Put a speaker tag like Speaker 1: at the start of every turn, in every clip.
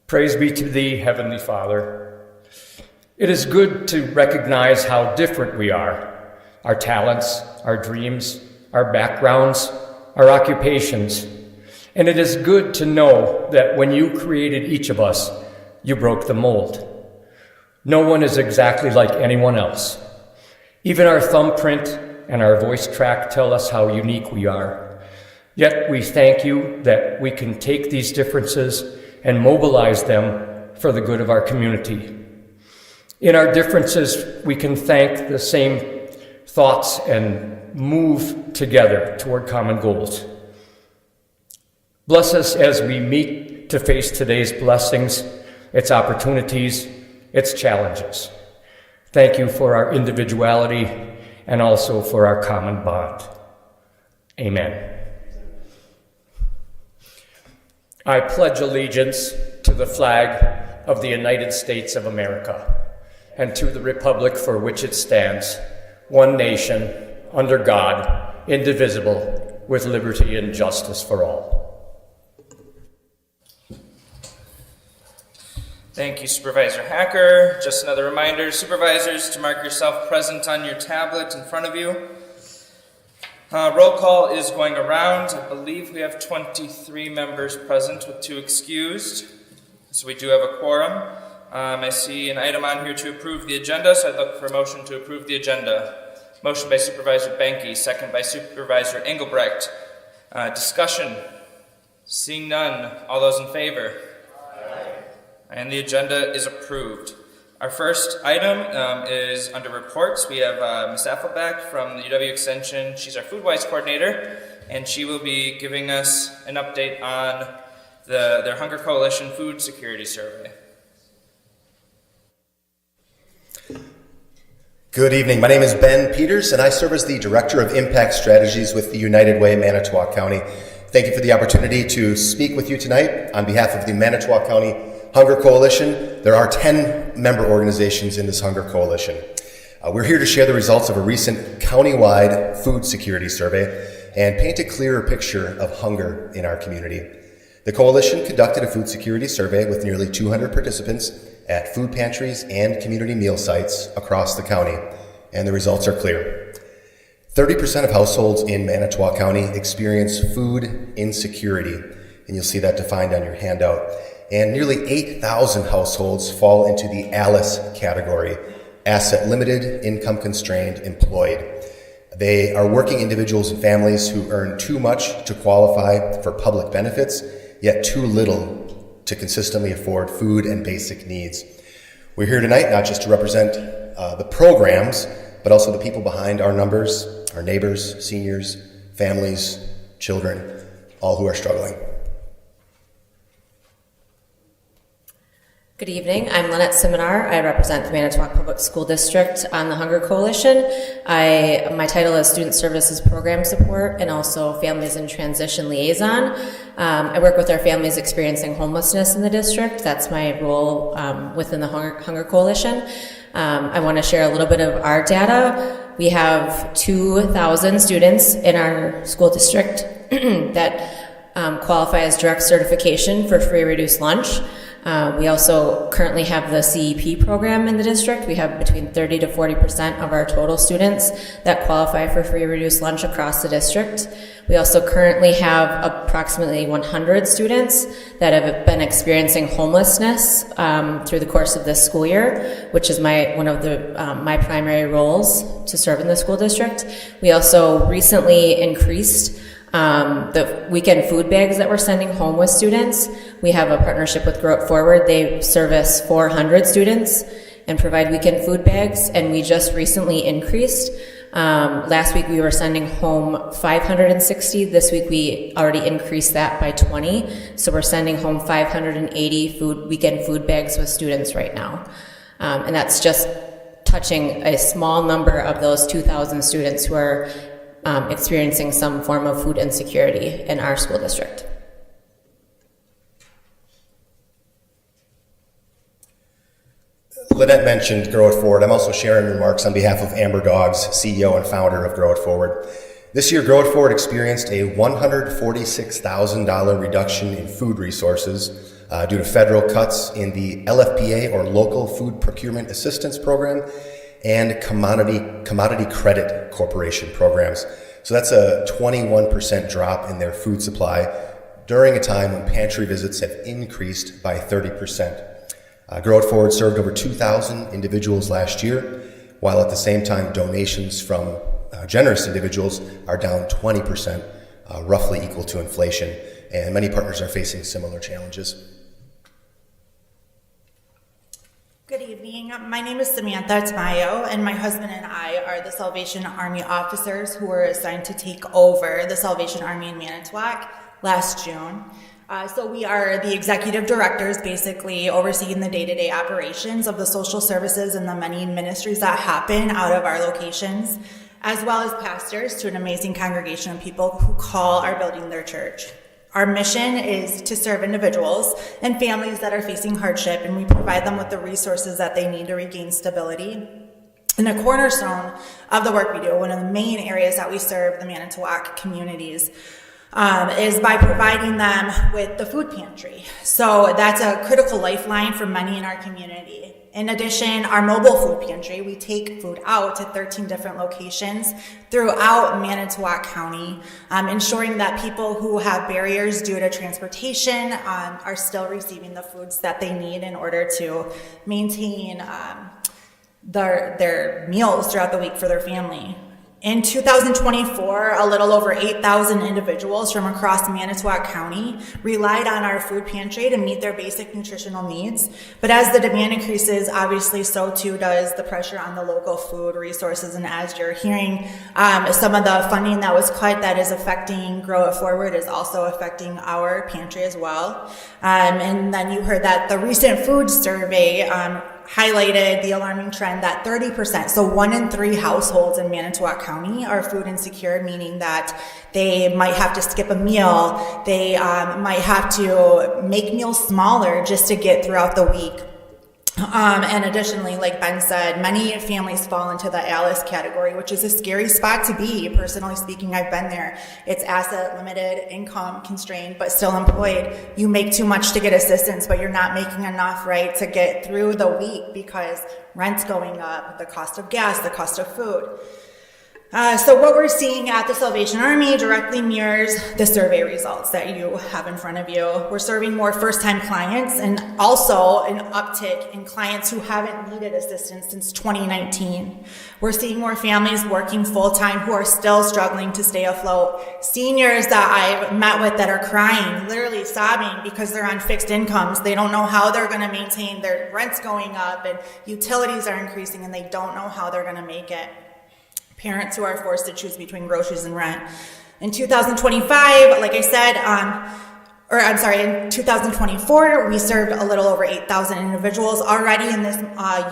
Speaker 1: Praise be to thee, Heavenly Father. It is good to recognize how different we are, our talents, our dreams, our backgrounds, our occupations. And it is good to know that when you created each of us, you broke the mold. No one is exactly like anyone else. Even our thumbprint and our voice track tell us how unique we are. Yet we thank you that we can take these differences and mobilize them for the good of our community. In our differences, we can thank the same thoughts and move together toward common goals. Bless us as we meet to face today's blessings, its opportunities, its challenges. Thank you for our individuality and also for our common bond. Amen. I pledge allegiance to the flag of the United States of America and to the republic for which it stands, one nation, under God, indivisible, with liberty and justice for all.
Speaker 2: Thank you, Supervisor Hacker. Just another reminder, supervisors, to mark yourself present on your tablet in front of you. Roll call is going around. I believe we have 23 members present with 2 excused. So we do have a quorum. I see an item on here to approve the agenda, so I'd look for a motion to approve the agenda. Motion by Supervisor Benke, second by Supervisor Engelbrecht. Discussion. Seeing none. All those in favor? Aye. And the agenda is approved. Our first item is under reports. We have Ms. Affelbeck from the UW Extension. She's our Food-Wise Coordinator, and she will be giving us an update on their Hunger Coalition Food Security Survey.
Speaker 3: Good evening. My name is Ben Peters, and I serve as the Director of Impact Strategies with the United Way, Manitowoc County. Thank you for the opportunity to speak with you tonight on behalf of the Manitowoc County Hunger Coalition. There are 10 member organizations in this Hunger Coalition. We're here to share the results of a recent county-wide food security survey and paint a clearer picture of hunger in our community. The coalition conducted a food security survey with nearly 200 participants at food pantries and community meal sites across the county, and the results are clear. 30% of households in Manitowoc County experience food insecurity, and you'll see that defined on your handout. And nearly 8,000 households fall into the ALICE category, asset limited, income constrained, employed. They are working individuals and families who earn too much to qualify for public benefits, yet too little to consistently afford food and basic needs. We're here tonight not just to represent the programs, but also the people behind our numbers, our neighbors, seniors, families, children, all who are struggling.
Speaker 4: Good evening. I'm Lynette Siminar. I represent the Manitowoc Public School District on the Hunger Coalition. My title is Student Services Program Support and also Families in Transition Liaison. I work with our families experiencing homelessness in the district. That's my role within the Hunger Coalition. I want to share a little bit of our data. We have 2,000 students in our school district that qualify as direct certification for free reduced lunch. We also currently have the CEP program in the district. We have between 30 to 40% of our total students that qualify for free reduced lunch across the district. We also currently have approximately 100 students that have been experiencing homelessness through the course of this school year, which is one of my primary roles to serve in the school district. We also recently increased the weekend food bags that we're sending home with students. We have a partnership with Grow It Forward. They service 400 students and provide weekend food bags, and we just recently increased. Last week we were sending home 560. This week we already increased that by 20. So we're sending home 580 weekend food bags with students right now. And that's just touching a small number of those 2,000 students who are experiencing some form of food insecurity in our school district.
Speaker 3: Lynette mentioned Grow It Forward. I'm also sharing remarks on behalf of Amber Dogs, CEO and founder of Grow It Forward. This year, Grow It Forward experienced a $146,000 reduction in food resources due to federal cuts in the LFPA, or Local Food Procurement Assistance Program, and Commodity Credit Corporation programs. So that's a 21% drop in their food supply during a time when pantry visits have increased by 30%. Grow It Forward served over 2,000 individuals last year, while at the same time donations from generous individuals are down 20%, roughly equal to inflation, and many partners are facing similar challenges.
Speaker 5: Good evening. My name is Samantha Tamayo, and my husband and I are the Salvation Army officers who were assigned to take over the Salvation Army in Manitowoc last June. So we are the executive directors, basically overseeing the day-to-day operations of the social services and the many ministries that happen out of our locations, as well as pastors to an amazing congregation of people who call our building their church. Our mission is to serve individuals and families that are facing hardship, and we provide them with the resources that they need to regain stability. And a cornerstone of the work we do, one of the main areas that we serve the Manitowoc communities, is by providing them with the food pantry. So that's a critical lifeline for many in our community. In addition, our mobile food pantry, we take food out to 13 different locations throughout Manitowoc County, ensuring that people who have barriers due to transportation are still receiving the foods that they need in order to maintain their meals throughout the week for their family. In 2024, a little over 8,000 individuals from across Manitowoc County relied on our food pantry to meet their basic nutritional needs. But as the demand increases, obviously so too does the pressure on the local food resources. And as you're hearing, some of the funding that was cut that is affecting Grow It Forward is also affecting our pantry as well. And then you heard that the recent food survey highlighted the alarming trend that 30%, so 1 in 3 households in Manitowoc County are food insecure, meaning that they might have to skip a meal, they might have to make meals smaller just to get throughout the week. And additionally, like Ben said, many families fall into the ALICE category, which is a scary spot to be. Personally speaking, I've been there. It's asset limited, income constrained, but still employed. You make too much to get assistance, but you're not making enough, right, to get through the week because rent's going up, the cost of gas, the cost of food. So what we're seeing at the Salvation Army directly mirrors the survey results that you have in front of you. We're serving more first-time clients and also an uptick in clients who haven't needed assistance since 2019. We're seeing more families working full-time who are still struggling to stay afloat. Seniors that I've met with that are crying, literally sobbing because they're on fixed incomes. They don't know how they're going to maintain their rent's going up and utilities are increasing and they don't know how they're going to make it. Parents who are forced to choose between groceries and rent. In 2025, like I said, in 2024, we served a little over 8,000 individuals. Already in this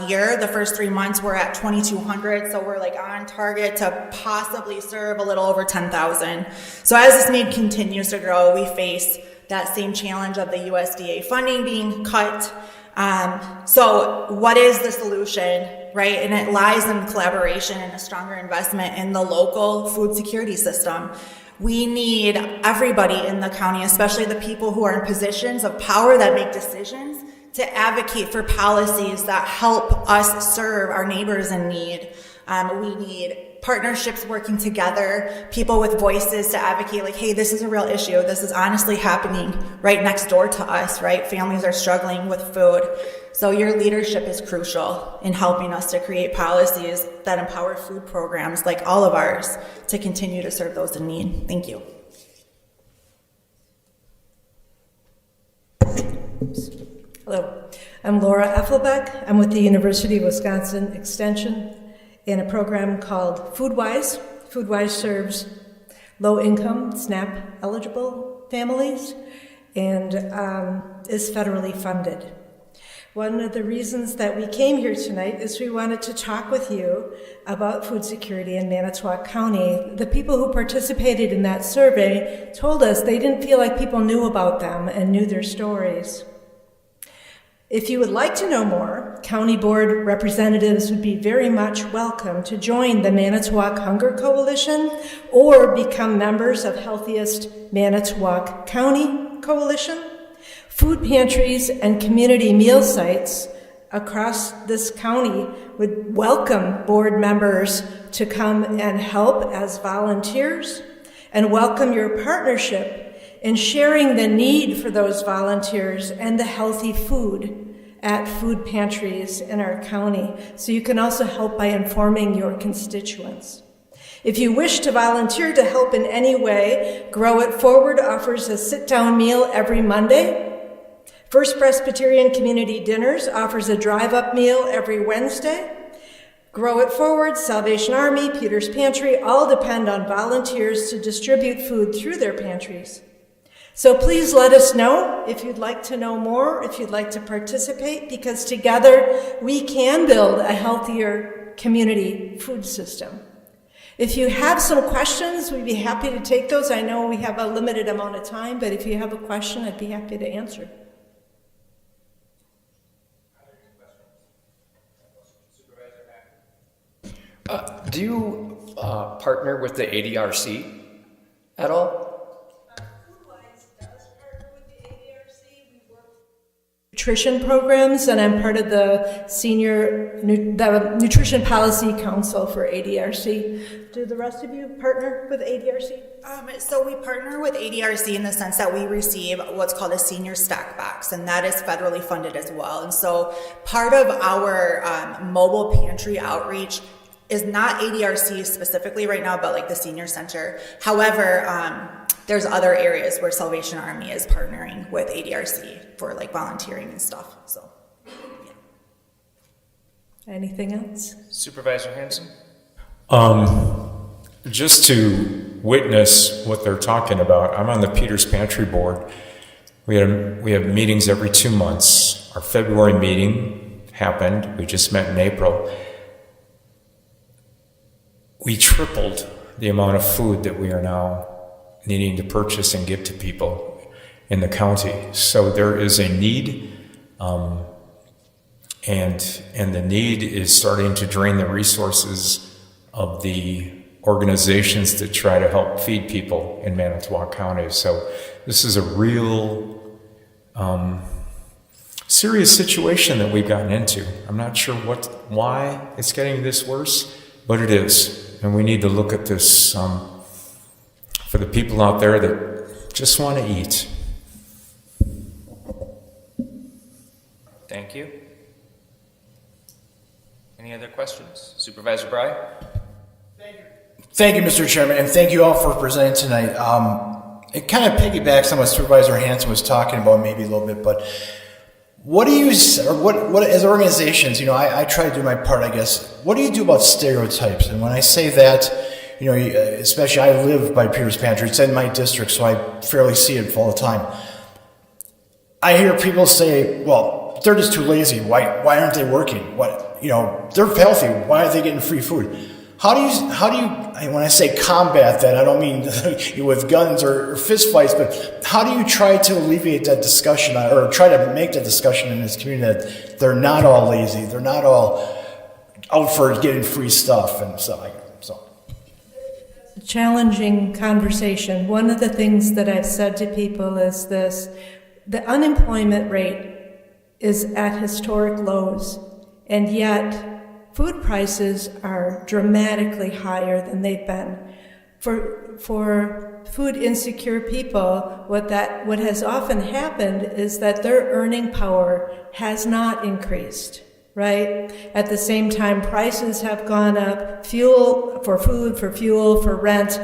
Speaker 5: year, the first 3 months, we're at 2,200, so we're like on target to possibly serve a little over 10,000. So as this need continues to grow, we face that same challenge of the USDA funding being cut. So what is the solution, right? And it lies in collaboration and a stronger investment in the local food security system. We need everybody in the county, especially the people who are in positions of power that make decisions, to advocate for policies that help us serve our neighbors in need. We need partnerships working together, people with voices to advocate like, hey, this is a real issue. This is honestly happening right next door to us, right? Families are struggling with food. So your leadership is crucial in helping us to create policies that empower food programs like all of ours to continue to serve those in need. Thank you.
Speaker 6: Hello, I'm Laura Effelbeck. I'm with the University of Wisconsin Extension in a program called FoodWise. FoodWise serves low-income, SNAP-eligible families and is federally funded. One of the reasons that we came here tonight is we wanted to talk with you about food security in Manitowoc County. The people who participated in that survey told us they didn't feel like people knew about them and knew their stories. If you would like to know more, county board representatives would be very much welcome to join the Manitowoc Hunger Coalition or become members of Healthiest Manitowoc County Coalition. Food pantries and community meal sites across this county would welcome board members to come and help as volunteers and welcome your partnership in sharing the need for those volunteers and the healthy food at food pantries in our county. So you can also help by informing your constituents. If you wish to volunteer to help in any way, Grow It Forward offers a sit-down meal every Monday. First Presbyterian Community Dinners offers a drive-up meal every Wednesday. Grow It Forward, Salvation Army, Peter's Pantry all depend on volunteers to distribute food through their pantries. So please let us know if you'd like to know more, if you'd like to participate, because together we can build a healthier community food system. If you have some questions, we'd be happy to take those. I know we have a limited amount of time, but if you have a question, I'd be happy to answer.
Speaker 1: Do you partner with the ADRC at all?
Speaker 6: Nutrition programs, and I'm part of the the Nutrition Policy Council for ADRC. Do the rest of you partner with ADRC?
Speaker 5: So we partner with ADRC in the sense that we receive what's called a senior stack box, and that is federally funded as well. And so part of our mobile pantry outreach is not ADRC specifically right now, but like the senior center. However, there's other areas where Salvation Army is partnering with ADRC for like volunteering and stuff. So, yeah.
Speaker 6: Anything else?
Speaker 2: Supervisor Hanson?
Speaker 7: Just to witness what they're talking about, I'm on the Peter's Pantry Board. We have meetings every 2 months. Our February meeting happened. We just met in April. We tripled the amount of food that we are now needing to purchase and give to people in the county. So there is a need, and the need is starting to drain the resources of the organizations that try to help feed people in Manitowoc County. So this is a real serious situation that we've gotten into. I'm not sure why it's getting this worse, but it is. And we need to look at this for the people out there that just want to eat.
Speaker 2: Thank you. Any other questions? Supervisor Bry?
Speaker 8: Thank you, Mr. Chairman, and thank you all for presenting tonight. It kind of piggybacks on what Supervisor Hanson was talking about maybe a little bit, but what do you, or what as organizations, I try to do my part, I guess. What do you do about stereotypes? And when I say that, especially I live by Peter's Pantry. It's in my district, so I fairly see it all the time. I hear people say, well, they're just too lazy. Why aren't they working? They're healthy. Why aren't they getting free food? How do you, when I say combat that, I don't mean with guns or fist fights, but how do you try to alleviate that discussion or try to make that discussion in this community that they're not all lazy, they're not all out for getting free stuff and stuff like that?
Speaker 6: A challenging conversation. One of the things that I've said to people is this: the unemployment rate is at historic lows, and yet food prices are dramatically higher than they've been. For food insecure people, what has often happened is that their earning power has not increased, right? At the same time, prices have gone up, fuel for food, for fuel, for rent.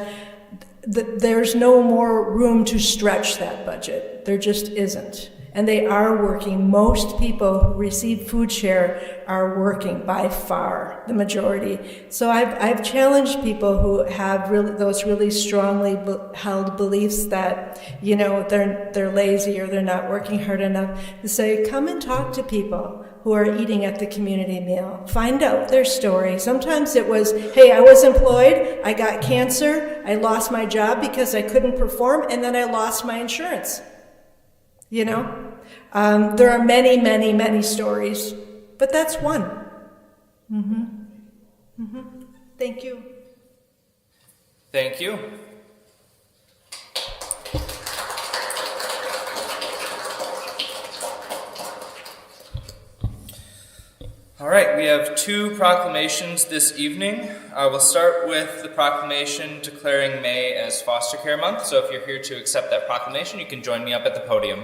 Speaker 6: There's no more room to stretch that budget. There just isn't. And they are working. Most people who receive food share are working by far, the majority. So I've challenged people who have those really strongly held beliefs that, they're lazy or they're not working hard enough, to say, come and talk to people who are eating at the community meal. Find out their story. Sometimes it was, hey, I was employed, I got cancer, I lost my job because I couldn't perform, and then I lost my insurance. There are many, many, many stories, but that's one. Mm-hmm. Mm-hmm. Thank you.
Speaker 2: Thank you. right, we have two proclamations this evening. We'll start with the proclamation declaring May as Foster Care Month. So if you're here to accept that proclamation, you can join me up at the podium.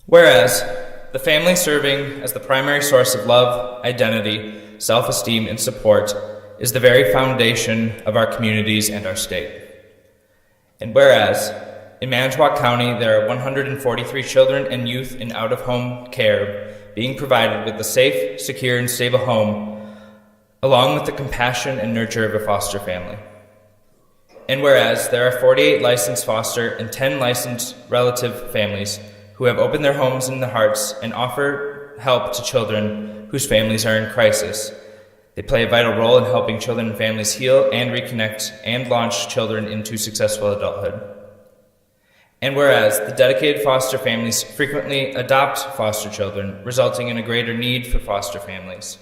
Speaker 2: Whereas, the family serving as the primary source of love, identity, self-esteem, and support is the very foundation of our communities and our state. And whereas, in Manitowoc County, there are 143 children and youth in out-of-home care being provided with a safe, secure, and stable home, along with the compassion and nurture of a foster family. And whereas, there are 48 licensed foster and 10 licensed relative families who have opened their homes and their hearts and offer help to children whose families are in crisis. They play a vital role in helping children and families heal and reconnect and launch children into successful adulthood. And whereas the dedicated foster families frequently adopt foster children, resulting in a greater need for foster families.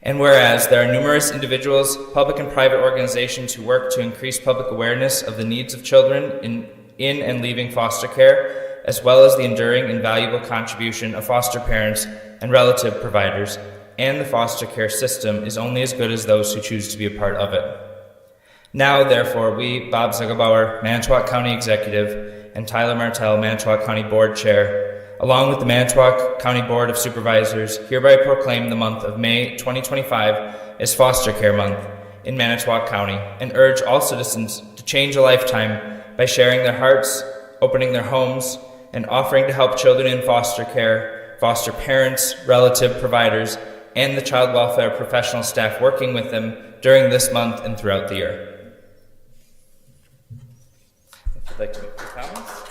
Speaker 2: And whereas there are numerous individuals, public and private organizations who work to increase public awareness of the needs of children in and leaving foster care, as well as the enduring and valuable contribution of foster parents and relative providers, and the foster care system is only as good as those who choose to be a part of it. Now, therefore, we, Bob Zugelbauer, Manitowoc County Executive, and Tyler Martell, Manitowoc County Board Chair, along with the Manitowoc County Board of Supervisors, hereby proclaim the month of May 2025 as Foster Care Month in Manitowoc County, and urge all citizens to change a lifetime by sharing their hearts, opening their homes, and offering to help children in foster care, foster parents, relative providers, and the child welfare professional staff working with them during this month and throughout the year. If you'd like to make your comments.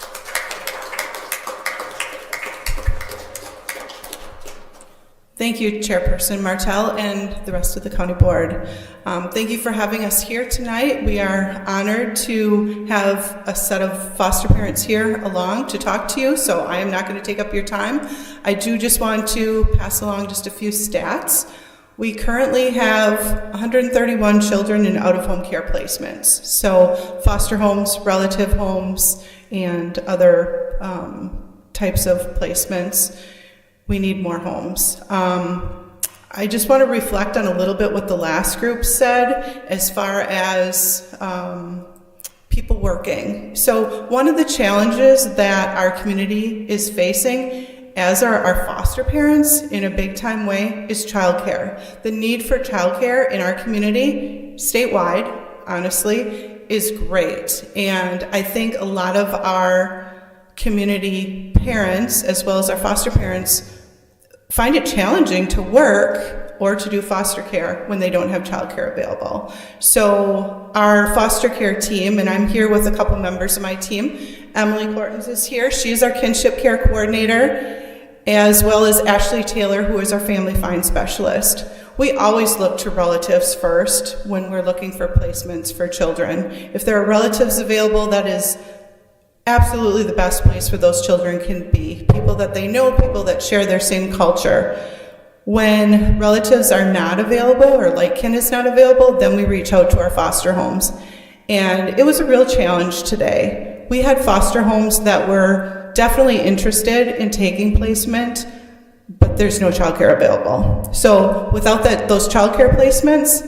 Speaker 9: Thank you, Chairperson Martell and the rest of the County Board. Thank you for having us here tonight. We are honored to have a set of foster parents here along to talk to you, so I am not going to take up your time. I do just want to pass along just a few stats. We currently have 131 children in out-of-home care placements, so foster homes, relative homes, and other types of placements. We need more homes. I just want to reflect on a little bit what the last group said as far as people working. So one of the challenges that our community is facing, as are our foster parents in a big time way, is childcare. The need for childcare in our community, statewide, honestly, is great. And I think a lot of our community parents, as well as our foster parents, find it challenging to work or to do foster care when they don't have childcare available. So our foster care team, and I'm here with a couple members of my team, Emily Cortons is here. She's our kinship care coordinator, as well as Ashley Taylor, who is our family find specialist. We always look to relatives first when we're looking for placements for children. If there are relatives available, that is absolutely the best place for those children can be. People that they know, people that share their same culture. When relatives are not available or like kin is not available, then we reach out to our foster homes. And it was a real challenge today. We had foster homes that were definitely interested in taking placement, but there's no childcare available. So without those childcare placements,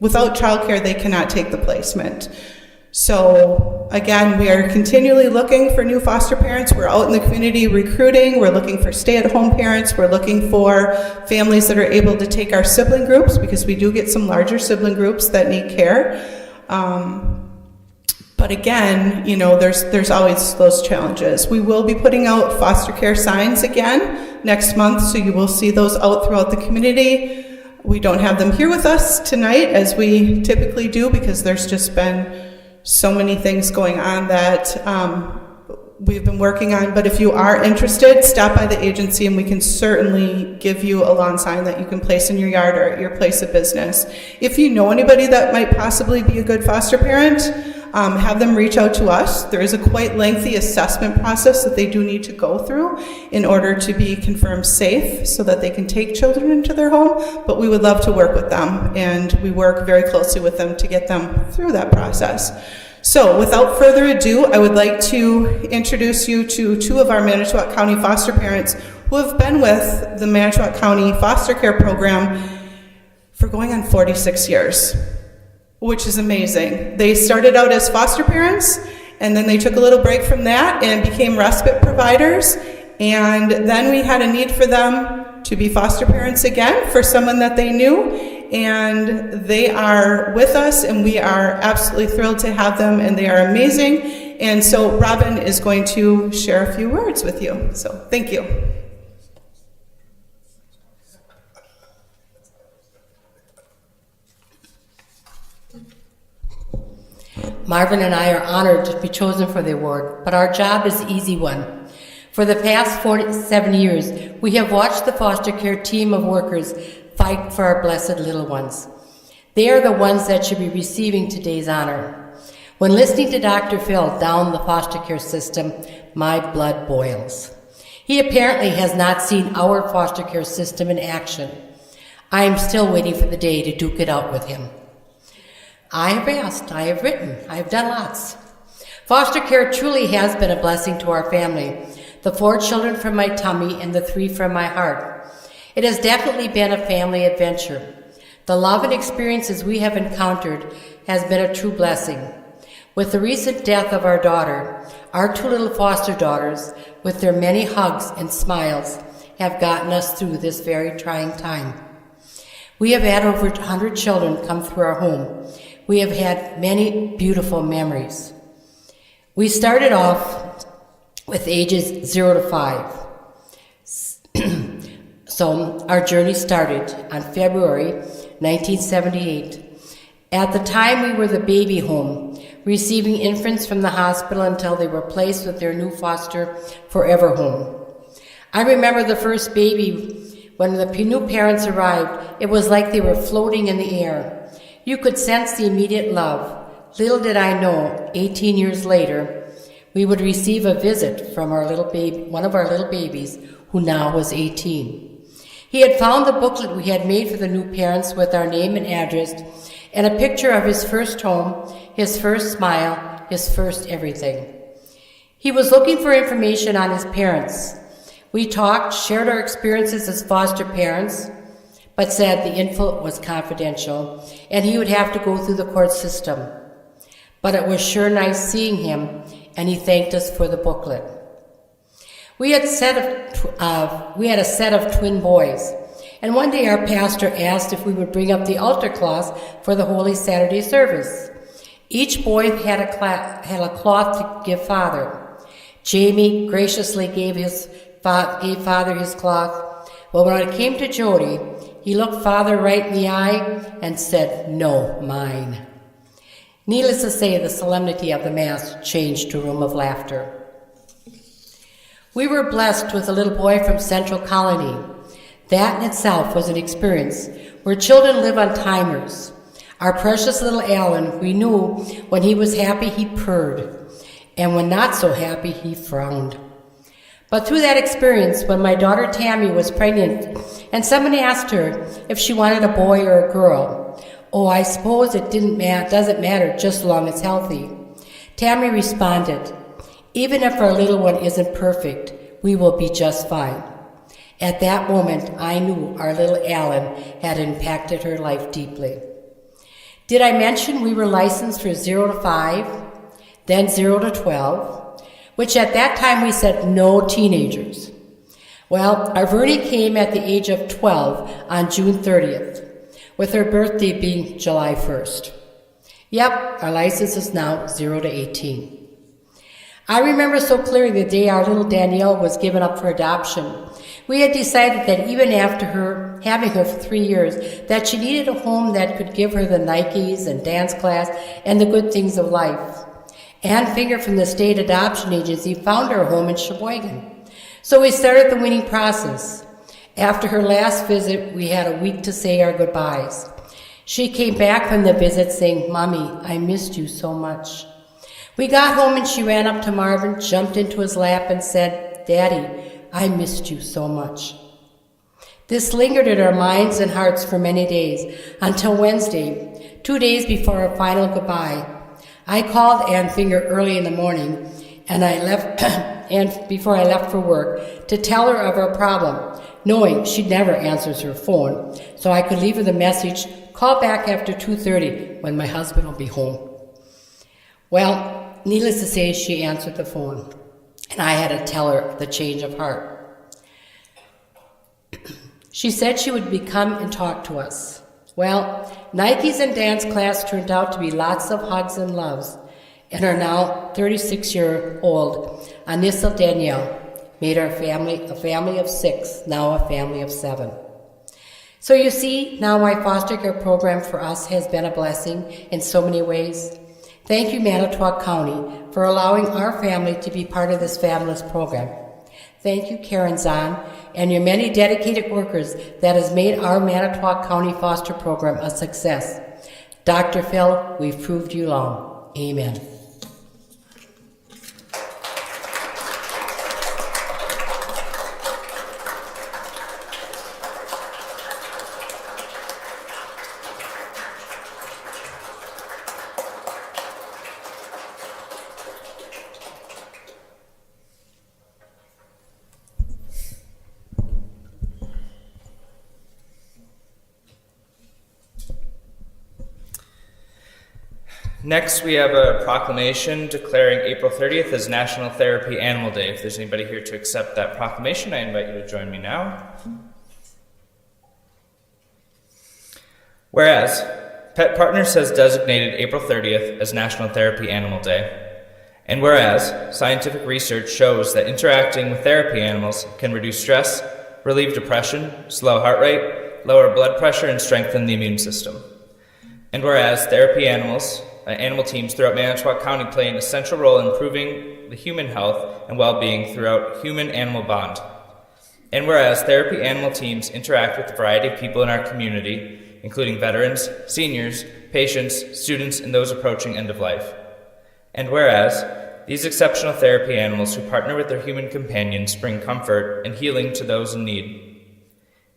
Speaker 9: without childcare, they cannot take the placement. So again, we are continually looking for new foster parents. We're out in the community recruiting. We're looking for stay-at-home parents. We're looking for families that are able to take our sibling groups, because we do get some larger sibling groups that need care. But again, there's always those challenges. We will be putting out foster care signs again next month, so you will see those out throughout the community. We don't have them here with us tonight as we typically do, because there's just been so many things going on that we've been working on. But if you are interested, stop by the agency and we can certainly give you a lawn sign that you can place in your yard or at your place of business. If you know anybody that might possibly be a good foster parent, have them reach out to us. There is a quite lengthy assessment process that they do need to go through in order to be confirmed safe so that they can take children into their home, but we would love to work with them, and we work very closely with them to get them through that process. So without further ado, I would like to introduce you to two of our Manitowoc County foster parents who have been with the Manitowoc County foster care program for going on 46 years. Which is amazing. They started out as foster parents, and then they took a little break from that and became respite providers, and then we had a need for them to be foster parents again for someone that they knew, and they are with us, and we are absolutely thrilled to have them, and they are amazing. And so Robin is going to share a few words with you. So thank you.
Speaker 10: Marvin and I are honored to be chosen for the award, but our job is an easy one. For the past 47 years, we have watched the foster care team of workers fight for our blessed little ones. They are the ones that should be receiving today's honor. When listening to Dr. Phil down the foster care system, my blood boils. He apparently has not seen our foster care system in action. I am still waiting for the day to duke it out with him. I have asked, I have written, I have done lots. Foster care truly has been a blessing to our family. The 4 children from my tummy and the 3 from my heart. It has definitely been a family adventure. The love and experiences we have encountered has been a true blessing. With the recent death of our daughter, our 2 little foster daughters, with their many hugs and smiles, have gotten us through this very trying time. We have had over 100 children come through our home. We have had many beautiful memories. We started off with ages 0 to 5. So our journey started on February 1978. At the time, we were the baby home, receiving infants from the hospital until they were placed with their new foster forever home. I remember the first baby. When the new parents arrived, it was like they were floating in the air. You could sense the immediate love. Little did I know, 18 years later, we would receive a visit from our little baby, one of our little babies, who now was 18. He had found the booklet we had made for the new parents with our name and address, and a picture of his first home, his first smile, his first everything. He was looking for information on his parents. We talked, shared our experiences as foster parents, but said the info was confidential and he would have to go through the court system. But it was sure nice seeing him, and he thanked us for the booklet. We had a set of twin boys, and one day our pastor asked if we would bring up the altar cloth for the Holy Saturday service. Each boy had a cloth to give Father. Jamie graciously gave Father his cloth. Well, when it came to Jody, he looked Father right in the eye and said, "No, mine." Needless to say, the solemnity of the Mass changed to a room of laughter. We were blessed with a little boy from Central Colony. That in itself was an experience where children live on timers. Our precious little Alan, we knew when he was happy he purred, and when not so happy he frowned. But through that experience, when my daughter Tammy was pregnant and someone asked her if she wanted a boy or a girl, "Oh, I suppose it doesn't matter just as long as healthy," Tammy responded, "Even if our little one isn't perfect, we will be just fine." At that moment, I knew our little Alan had impacted her life deeply. Did I mention we were licensed for 0 to 5, then 0 to 12, which at that time we said no teenagers? Well, our Vernie came at the age of 12 on June 30th, with her birthday being July 1st. Yep, our license is now 0 to 18. I remember so clearly the day our little Danielle was given up for adoption. We had decided that even after having her for 3 years, that she needed a home that could give her the Nikes and dance class and the good things of life. Ann Finger from the State Adoption Agency found her a home in Sheboygan. So we started the weaning process. After her last visit, we had a week to say our goodbyes. She came back from the visit saying, "Mommy, I missed you so much." We got home and she ran up to Marvin, jumped into his lap and said, "Daddy, I missed you so much." This lingered in our minds and hearts for many days, until Wednesday, 2 days before our final goodbye. I called Ann Finger early in the morning, and I left and before I left for work to tell her of our problem, knowing she'd never answer her phone, so I could leave her the message, "Call back after 2:30 when my husband will be home." Well, needless to say, she answered the phone, and I had to tell her the change of heart. She said she would come and talk to us. Well, Nikes and dance class turned out to be lots of hugs and loves, and our now 36-year-old Anissa Danielle made our family a family of 6, now a family of 7. So you see, now my foster care program for us has been a blessing in so many ways. Thank you, Manitowoc County, for allowing our family to be part of this fabulous program. Thank you, Karen Zahn, and your many dedicated workers that has made our Manitowoc County foster program a success. Dr. Phil, we've proved you wrong. Amen.
Speaker 2: Next, we have a proclamation declaring April 30th as National Therapy Animal Day. If there's anybody here to accept that proclamation, I invite you to join me now. Whereas, Pet Partners has designated April 30th as National Therapy Animal Day. And whereas, scientific research shows that interacting with therapy animals can reduce stress, relieve depression, slow heart rate, lower blood pressure, and strengthen the immune system. And whereas therapy animal teams throughout Manitowoc County play an essential role in improving the human health and well-being throughout human-animal bond. And whereas therapy animal teams interact with a variety of people in our community, including veterans, seniors, patients, students, and those approaching end of life. And whereas these exceptional therapy animals who partner with their human companions bring comfort and healing to those in need.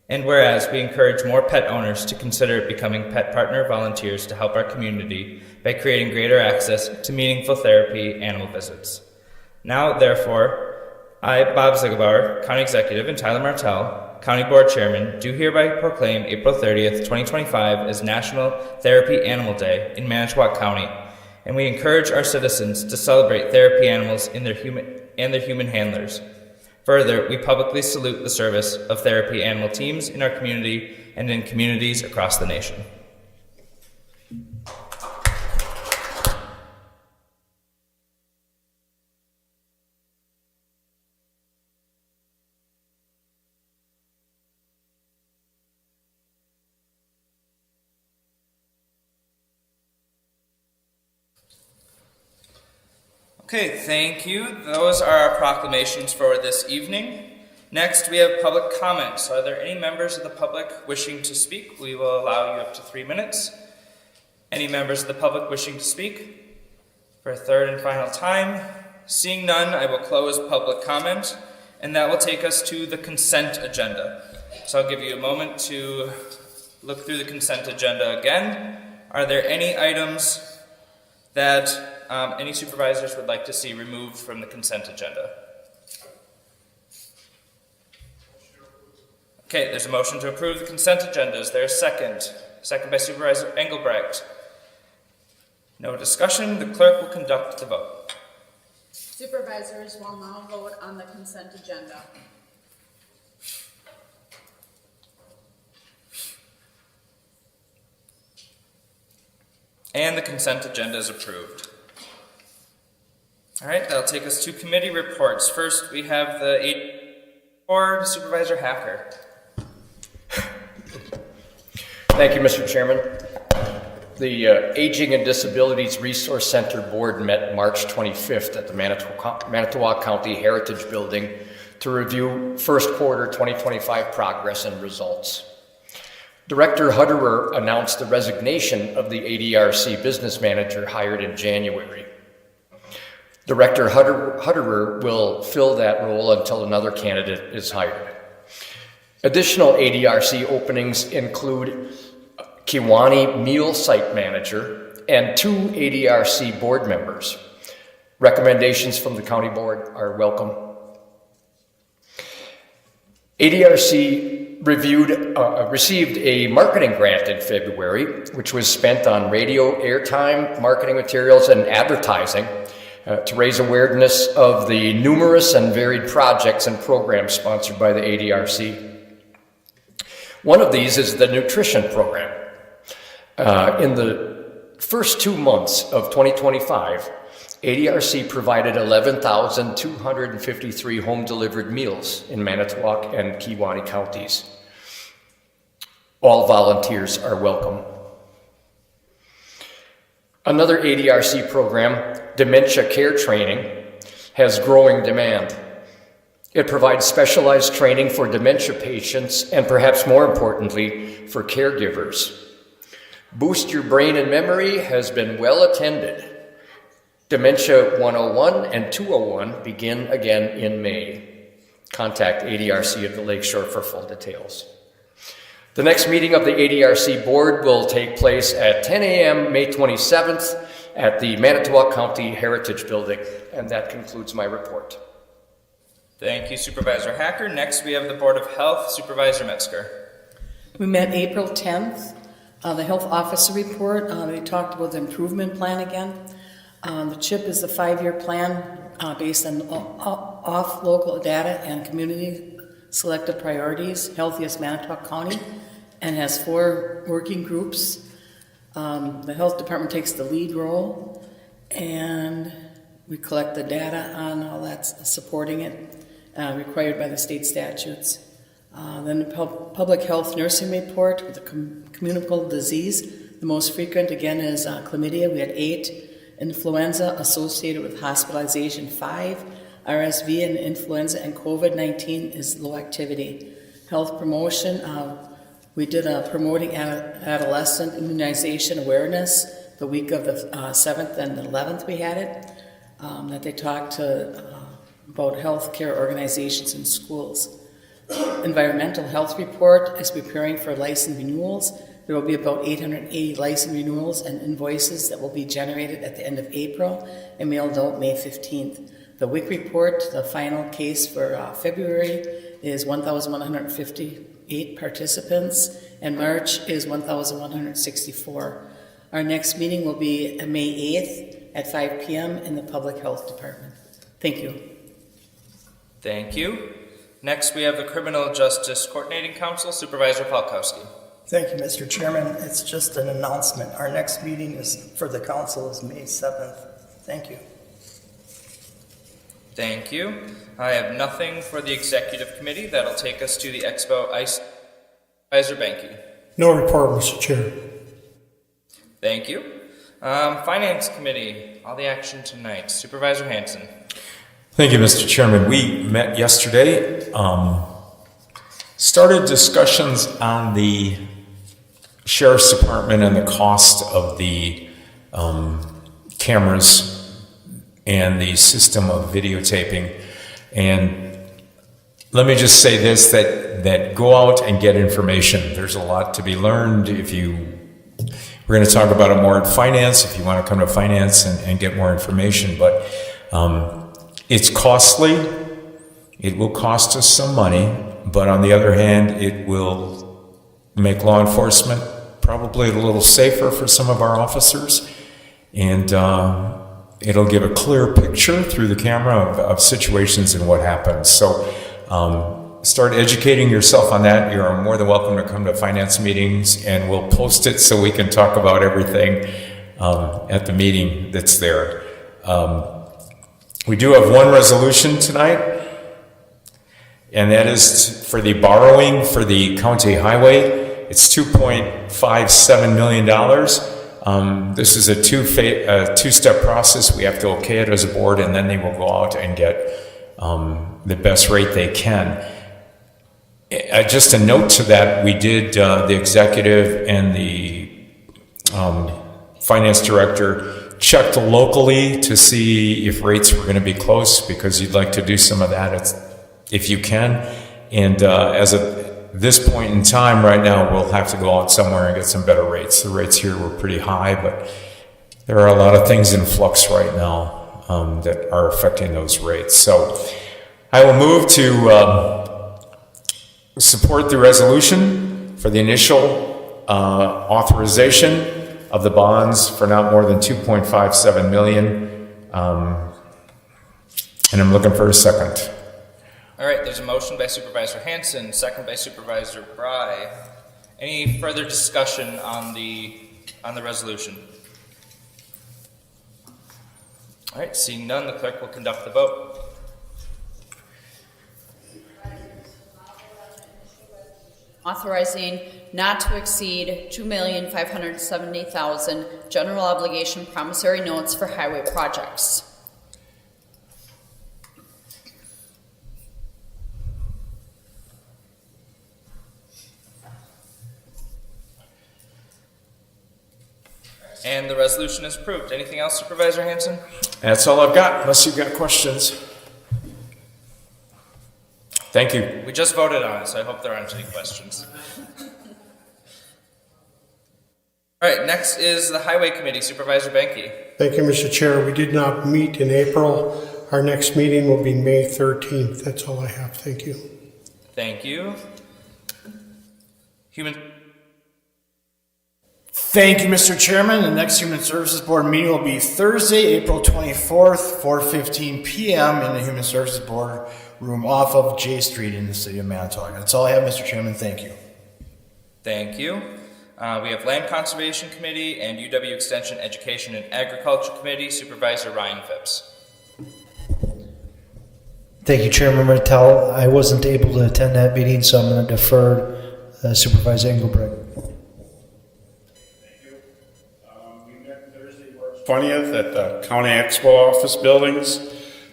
Speaker 2: And whereas we encourage more pet owners to consider becoming pet partner volunteers to help our community by creating greater access to meaningful therapy animal visits. Now, therefore, I, Bob Zigabauer, County Executive, and Tyler Martell, County Board Chairman, do hereby proclaim April 30th, 2025 as National Therapy Animal Day in Manitowoc County, and we encourage our citizens to celebrate therapy animals and their human handlers. Further, we publicly salute the service of therapy animal teams in our community and in communities across the nation. Okay, thank you. Those are our proclamations for this evening. Next, we have public comments. Are there any members of the public wishing to speak? We will allow you up to 3 minutes. Any members of the public wishing to speak? For a third and final time, seeing none, I will close public comment, and that will take us to the consent agenda. So I'll give you a moment to look through the consent agenda again. Are there any items that any supervisors would like to see removed from the consent agenda? Okay, there's a motion to approve the consent agenda. Is there a second? Second by Supervisor Engelbrecht. No discussion. The clerk will conduct the vote.
Speaker 11: Supervisors will now vote on the consent agenda.
Speaker 2: And the consent agenda is approved. All right, that'll take us to committee reports. First, we have the Board, Supervisor Hacker.
Speaker 1: Thank you, Mr. Chairman. The Aging and Disabilities Resource Center Board met March 25th at the Manitowoc County Heritage Building to review first quarter 2025 progress and results. Director Hutterer announced the resignation of the ADRC business manager hired in January. Director Hutterer will fill that role until another candidate is hired. Additional ADRC openings include Kiwani Meal Site Manager and 2 ADRC board members. Recommendations from the county board are welcome. ADRC received a marketing grant in February, which was spent on radio airtime, marketing materials, and advertising to raise awareness of the numerous and varied projects and programs sponsored by the ADRC. One of these is the nutrition program. In the first 2 months of 2025, ADRC provided 11,253 home-delivered meals in Manitowoc and Kiwani counties. All volunteers are welcome. Another ADRC program, Dementia Care Training, has growing demand. It provides specialized training for dementia patients and, perhaps more importantly, for caregivers. Boost Your Brain and Memory has been well attended. Dementia 101 and 201 begin again in May. Contact ADRC of the Lakeshore for full details. The next meeting of the ADRC board will take place at 10 a.m. May 27th at the Manitowoc County Heritage Building. And that concludes my report.
Speaker 2: Thank you, Supervisor Hacker. Next, we have the Board of Health, Supervisor Metzger.
Speaker 12: We met April 10th. The health officer report, they talked about the improvement plan again. The CHIP is the 5-year plan based on off local data and community selected priorities, healthiest Manitowoc County, and has 4 working groups. The health department takes the lead role, and we collect the data on all that's supporting it, required by the state statutes. Then the public health nursing report with the communicable disease. The most frequent, again, is chlamydia. We had 8. Influenza associated with hospitalization, 5. RSV and influenza and COVID-19 is low activity. Health promotion, we did a promoting adolescent immunization awareness the week of the 7th and the 11th we had it, that they talked about healthcare organizations in schools. Environmental health report is preparing for license renewals. There will be about 880 license renewals and invoices that will be generated at the end of April and mailed out May 15th. The WIC report, the final case for February, is 1,158 participants, and March is 1,164. Our next meeting will be May 8th at 5 p.m. in the Public Health Department. Thank you.
Speaker 2: Thank you. Next, we have the Criminal Justice Coordinating Council, Supervisor Palkowski.
Speaker 13: Thank you, Mr. Chairman. It's just an announcement. Our next meeting for the council is May 7th. Thank you.
Speaker 2: Thank you. I have nothing for the Executive Committee. That'll take us to the Expo ICE. Supervisor Banky.
Speaker 14: No report, Mr. Chair.
Speaker 2: Thank you. Finance Committee, all the action tonight. Supervisor Hanson.
Speaker 7: Thank you, Mr. Chairman. We met yesterday, started discussions on the Sheriff's Department and the cost of the cameras and the system of videotaping. And let me just say this, that go out and get information. There's a lot to be learned. We're going to talk about it more in finance, if you want to come to finance and get more information. But it's costly. It will cost us some money. But on the other hand, it will make law enforcement probably a little safer for some of our officers. And it'll give a clear picture through the camera of situations and what happens. So start educating yourself on that. You're more than welcome to come to finance meetings, and we'll post it so we can talk about everything at the meeting that's there. We do have one resolution tonight, and that is for the borrowing for the county highway. It's $2.57 million. This is a two-step process. We have to okay it as a board, and then they will go out and get the best rate they can. Just a note to that, we did, the executive and the finance director checked locally to see if rates were going to be close, because you'd like to do some of that if you can. And as of this point in time right now, we'll have to go out somewhere and get some better rates. The rates here were pretty high, but there are a lot of things in flux right now that are affecting those rates. So I will move to support the resolution for the initial authorization of the bonds for not more than $2.57 million. And I'm looking for a second.
Speaker 2: All right, there's a motion by Supervisor Hanson, second by Supervisor Bry. Any further discussion on the resolution? All right, seeing none, the clerk will conduct the vote.
Speaker 11: Authorizing not to exceed $2,570,000 general obligation promissory notes for highway projects.
Speaker 2: And the resolution is approved. Anything else, Supervisor Hanson?
Speaker 7: That's all I've got, unless you've got questions. Thank you.
Speaker 2: We just voted on it, so I hope there aren't any questions. All right, next is the Highway Committee. Supervisor Benke.
Speaker 14: Thank you, Mr. Chair. We did not meet in April. Our next meeting will be May 13th. That's all I have. Thank you.
Speaker 2: Thank you.
Speaker 8: Thank you, Mr. Chairman. The next Human Services Board meeting will be Thursday, April 24th, 4:15 p.m. in the Human Services Board room off of J Street in the city of Manitowoc. That's all I have, Mr. Chairman. Thank you.
Speaker 2: Thank you. We have Land Conservation Committee and UW Extension Education and Agriculture Committee. Supervisor Ryan Phipps.
Speaker 15: Thank you, Chairman Martell. I wasn't able to attend that meeting, so I'm going to defer Supervisor Engelbrecht.
Speaker 16: 20th at the County Expo office buildings.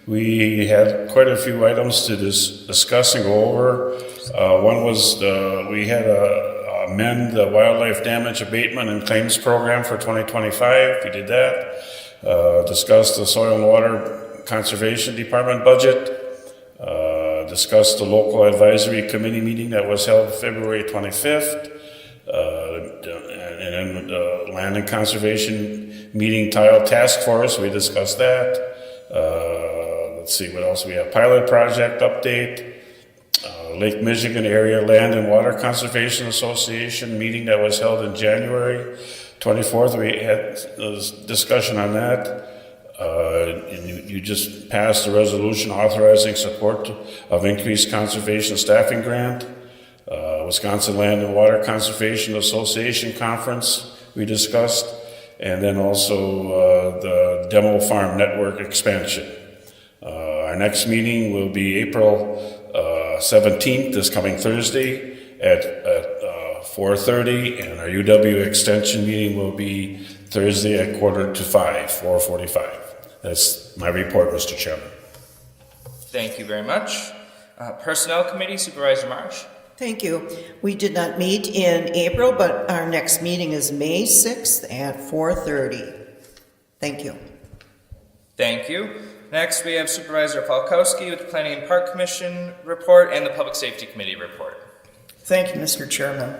Speaker 16: We had quite a few items to discuss and go over. One was we had to amend the wildlife damage abatement and claims program for 2025. We did that. Discussed the soil and water conservation department budget. Discussed the local advisory committee meeting that was held February 25th. And then the land and conservation meeting tile task force, we discussed that. Let's see what else we have. Pilot project update. Lake Michigan Area Land and Water Conservation Association meeting that was held in January 24th. We had a discussion on that. And you just passed a resolution authorizing support of increased conservation staffing grant. Wisconsin Land and Water Conservation Association conference we discussed, and then also the Demo Farm Network expansion. Our next meeting will be April 17th, this coming Thursday at 4:30, and our UW extension meeting will be Thursday at 4:45, 4:45. That's my report, Mr. Chairman.
Speaker 2: Thank you very much. Personnel Committee, Supervisor Marsh.
Speaker 17: Thank you. We did not meet in April, but our next meeting is May 6th at 4:30. Thank you.
Speaker 2: Thank you. Next, we have Supervisor Falkowski with the Planning and Park Commission report and the Public Safety Committee report.
Speaker 13: Thank you, Mr. Chairman.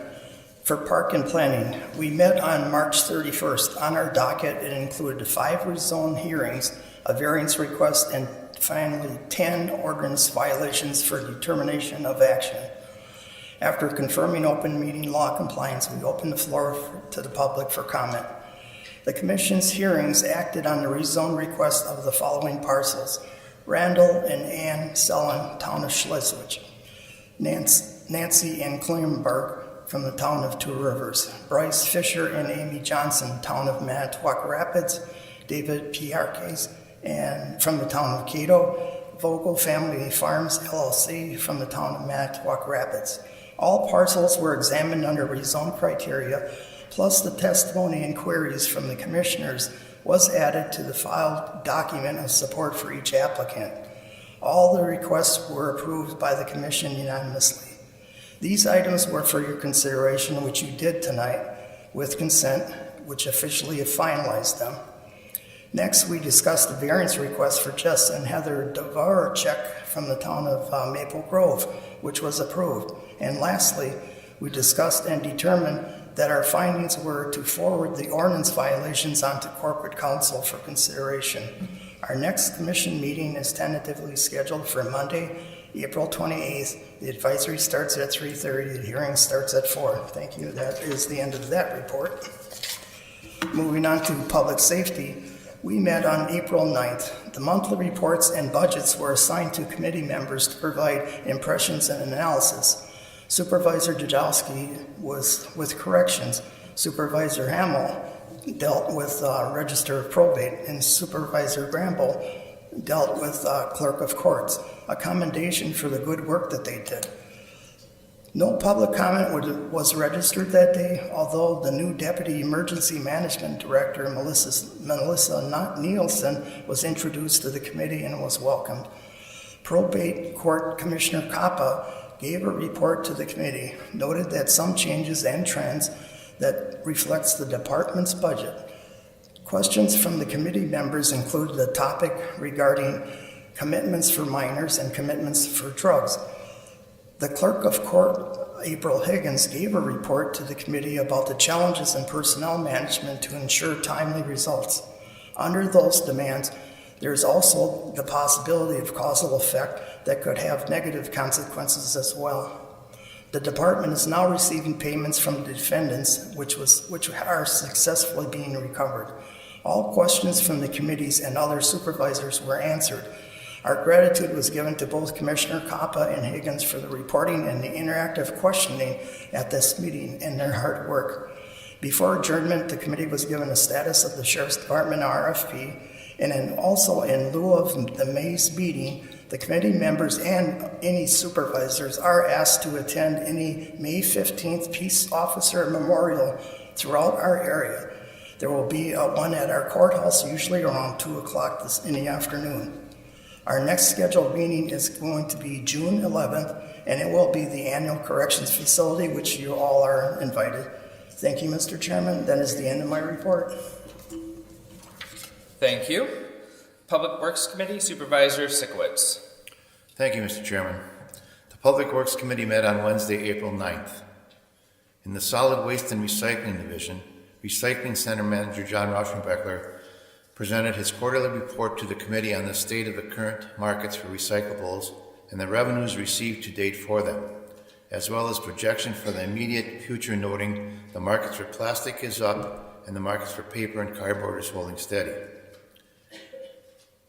Speaker 13: For Park and Planning, we met on March 31st. On our docket, it included 5 rezone hearings, a variance request, and finally 10 ordinance violations for determination of action. After confirming open meeting law compliance, we opened the floor to the public for comment. The Commission's hearings acted on the rezone request of the following parcels: Randall and Ann Sellen, town of Schleswig; Nancy and Klingenberg from the town of Two Rivers; Bryce Fisher and Amy Johnson, town of Manitowoc Rapids; David Piarques and from the town of Cato; Vogel Family Farms LLC from the town of Manitowoc Rapids. All parcels were examined under rezone criteria, plus the testimony and queries from the commissioners was added to the filed document of support for each applicant. All the requests were approved by the commission unanimously. These items were for your consideration, which you did tonight with consent, which officially finalized them. Next, we discussed the variance request for Jess and Heather Dvoracek from the town of Maple Grove, which was approved. And lastly, we discussed and determined that our findings were to forward the ordinance violations onto corporate counsel for consideration. Our next commission meeting is tentatively scheduled for Monday, April 28th. The advisory starts at 3:30. The hearing starts at 4. Thank you. That is the end of that report. Moving on to public safety, we met on April 9th. The monthly reports and budgets were assigned to committee members to provide impressions and analysis. Supervisor Jadowski was with corrections. Supervisor Hamill dealt with register of probate, and Supervisor Gramble dealt with clerk of courts. A commendation for the good work that they did. No public comment was registered that day, although the new Deputy Emergency Management Director, Melissa Nielsen, was introduced to the committee and was welcomed. Probate Court Commissioner Kappa gave a report to the committee, noted that some changes and trends that reflects the department's budget. Questions from the committee members included the topic regarding commitments for minors and commitments for drugs. The clerk of court, April Higgins, gave a report to the committee about the challenges in personnel management to ensure timely results. Under those demands, there is also the possibility of causal effect that could have negative consequences as well. The department is now receiving payments from the defendants, which are successfully being recovered. All questions from the committees and other supervisors were answered. Our gratitude was given to both Commissioner Kappa and Higgins for the reporting and the interactive questioning at this meeting and their hard work. Before adjournment, the committee was given a status of the Sheriff's Department RFP, and then also in lieu of the May's meeting, the committee members and any supervisors are asked to attend any May 15th Peace Officer Memorial throughout our area. There will be one at our courthouse, usually around 2 o'clock in the afternoon. Our next scheduled meeting is going to be June 11th, and it will be the annual corrections facility, which you all are invited. Thank you, Mr. Chairman. That is the end of my report.
Speaker 2: Thank you. Public Works Committee, Supervisor Sikowitz.
Speaker 18: Thank you, Mr. Chairman. The Public Works Committee met on Wednesday, April 9th. In the Solid Waste and Recycling Division, Recycling Center Manager John Rauschenbeckler presented his quarterly report to the committee on the state of the current markets for recyclables and the revenues received to date for them, as well as projection for the immediate future, noting the markets for plastic is up and the markets for paper and cardboard is holding steady.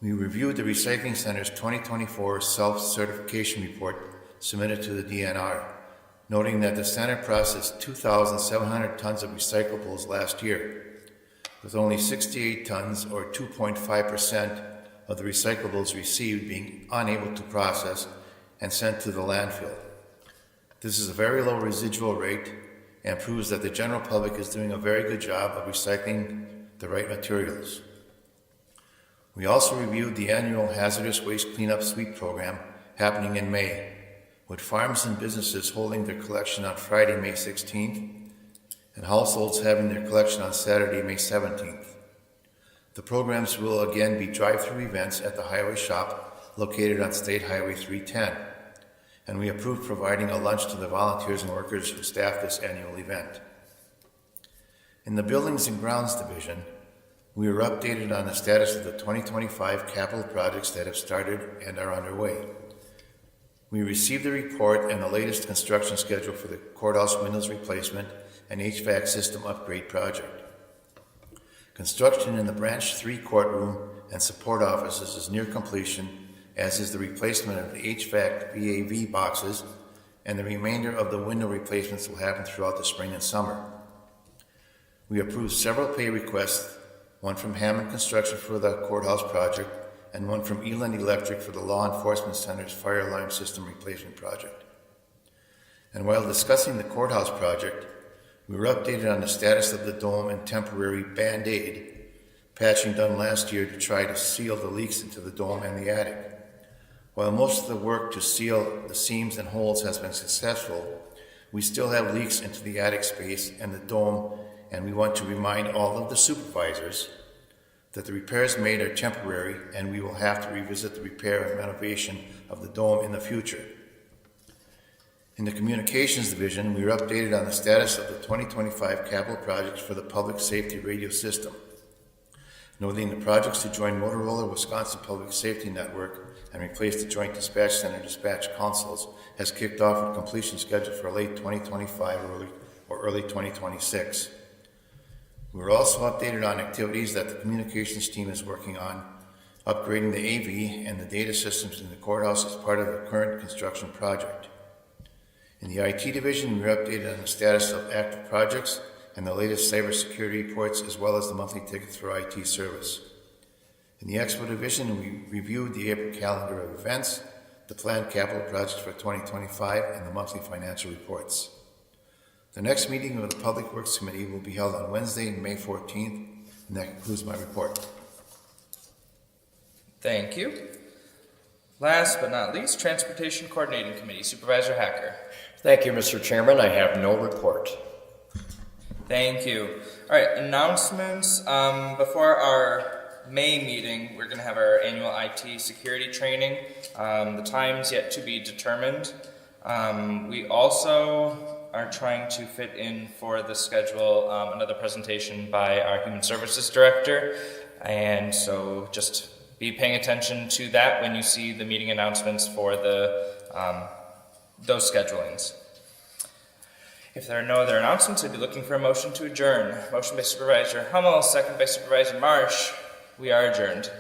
Speaker 18: We reviewed the Recycling Center's 2024 self-certification report submitted to the DNR, noting that the center processed 2,700 tons of recyclables last year, with only 68 tons or 2.5% of the recyclables received being unable to process and sent to the landfill. This is a very low residual rate and proves that the general public is doing a very good job of recycling the right materials. We also reviewed the annual Hazardous Waste Cleanup Sweep program happening in May, with farms and businesses holding their collection on Friday, May 16th, and households having their collection on Saturday, May 17th. The programs will again be drive-through events at the highway shop located on State Highway 310, and we approved providing a lunch to the volunteers and workers who staff this annual event. In the Buildings and Grounds Division, we were updated on the status of the 2025 capital projects that have started and are underway. We received the report and the latest construction schedule for the courthouse windows replacement and HVAC system upgrade project. Construction in the Branch 3 courtroom and support offices is near completion, as is the replacement of the HVAC VAV boxes, and the remainder of the window replacements will happen throughout the spring and summer. We approved several pay requests, one from Hammond Construction for the courthouse project, and one from Eland Electric for the Law Enforcement Center's fire alarm system replacement project. And while discussing the courthouse project, we were updated on the status of the dome and temporary Band-Aid patching done last year to try to seal the leaks into the dome and the attic. While most of the work to seal the seams and holes has been successful, we still have leaks into the attic space and the dome, and we want to remind all of the supervisors that the repairs made are temporary and we will have to revisit the repair and renovation of the dome in the future. In the Communications Division, we were updated on the status of the 2025 capital projects for the public safety radio system, noting the projects to join Motorola Wisconsin Public Safety Network and replace the Joint Dispatch Center dispatch consoles has kicked off with completion scheduled for late 2025 or early 2026. We were also updated on activities that the communications team is working on, upgrading the AV and the data systems in the courthouse as part of the current construction project. In the IT division, we were updated on the status of active projects and the latest cybersecurity reports, as well as the monthly tickets for IT service. In the Expo division, we reviewed the April calendar of events, the planned capital projects for 2025, and the monthly financial reports. The next meeting of the Public Works Committee will be held on Wednesday, May 14th, and that concludes my report.
Speaker 2: Thank you. Last but not least, Transportation Coordinating Committee, Supervisor Hacker.
Speaker 1: Thank you, Mr. Chairman. I have no report.
Speaker 2: Thank you. All right, announcements. Before our May meeting, we're going to have our annual IT security training. The time's yet to be determined. We also are trying to fit in for the schedule another presentation by our Human Services Director. And so just be paying attention to that when you see the meeting announcements for the those schedulings. If there are no other announcements, I'd be looking for a motion to adjourn. Motion by Supervisor Hummel, second by Supervisor Marsh. We are adjourned.